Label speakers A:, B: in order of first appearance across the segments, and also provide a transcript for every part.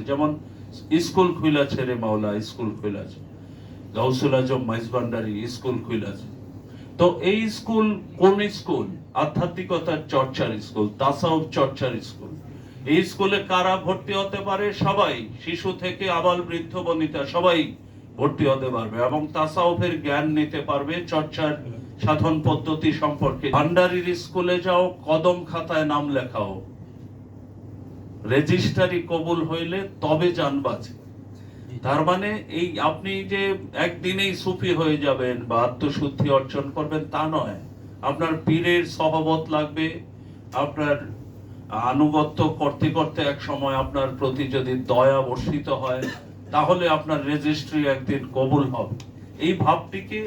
A: যেমন স্কুল খুলেছে রে মাওলা, স্কুল খুলেছে, গাউসুল আজম মাইজভান্ডারি স্কুল খুলেছে। তো এই স্কুল কোন স্কুল? আধ্যাত্মিকতার চর্চার স্কুল, তাসাউফ চর্চার স্কুল। এই স্কুলে কারা ভর্তি হতে পারে? সবাই, শিশু থেকে আবাল বৃদ্ধ বনিতা সবাই ভর্তি হতে পারবে এবং তাসাউফের জ্ঞান নিতে পারবে, চর্চার সাধন পদ্ধতি সম্পর্কে। ভান্ডারির স্কুলে যাও, কদম খাতায় নাম লেখাও, রেজিস্ট্রারি কবুল হইলে তবে জান বাঁচে। তার মানে এই আপনি যে একদিনেই সুফি হয়ে যাবেন বা আত্মশুদ্ধি অর্জন করবেন তা নয়। আপনার পীরের সহবত লাগবে, আপনার আনুগত্য করতে করতে এক সময় আপনার প্রতি যদি দয়া বর্ষিত হয় তাহলে আপনার রেজিস্ট্রি একদিন কবুল হবে। এই ভাবটিকে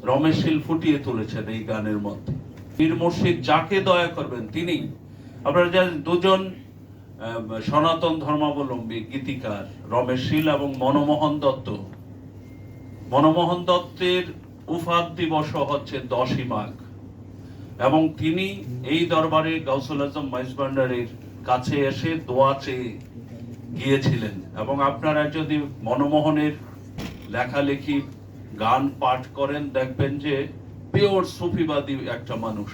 A: রমেশ শীল ফুটিয়ে তুলেছেন এই গানের মধ্যে। পীর মুর্শিদ যাকে দয়া করবেন তিনি। আপনারা জানেন দুজন সনাতন ধর্মাবলম্বী গীতিকার, রমেশ শীল এবং মনমোহন দত্ত। মনমোহন দত্তের উফাত দিবস হচ্ছে 10ই মাঘ এবং তিনি এই দরবারে গাউসুল আজম মাইজভান্ডারির কাছে এসে দোয়া চেয়ে গিয়েছিলেন। এবং আপনারা যদি মনমোহনের লেখালেখি গান পাঠ করেন দেখবেন যে পিওর সুফিবাদী একটা মানুষ।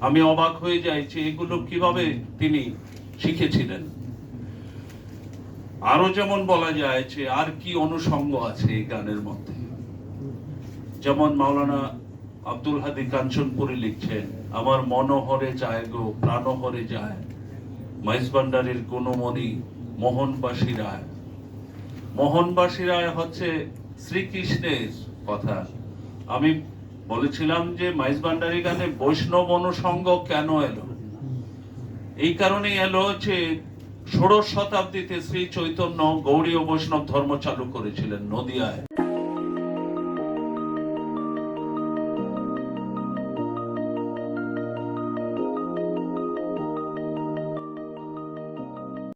A: আমি অবাক হয়ে যাই যে এগুলো কিভাবে তিনি শিখেছিলেন। আরো যেমন বলা যায় যে আর কি অনুষঙ্গ আছে এই গানের মধ্যে, যেমন মাওলানা আব্দুল হাদী কাঞ্চনপুরী লিখছেন, আমার মনোহরে যায় গো প্রাণহরে যায়, মাইজভান্ডারির গুণমণি মোহনবাসী রায়। মোহনবাসী রায় হচ্ছে শ্রীকৃষ্ণের কথা। আমি বলেছিলাম যে মাইজভান্ডারি গানে বৈষ্ণব অনুষঙ্গ কেন এলো, এই কারণেই এলো যে ষোড়শ শতাব্দীতে শ্রী চৈতন্য গৌড়ীয় বৈষ্ণব ধর্ম চালু করেছিলেন নদিয়ায়।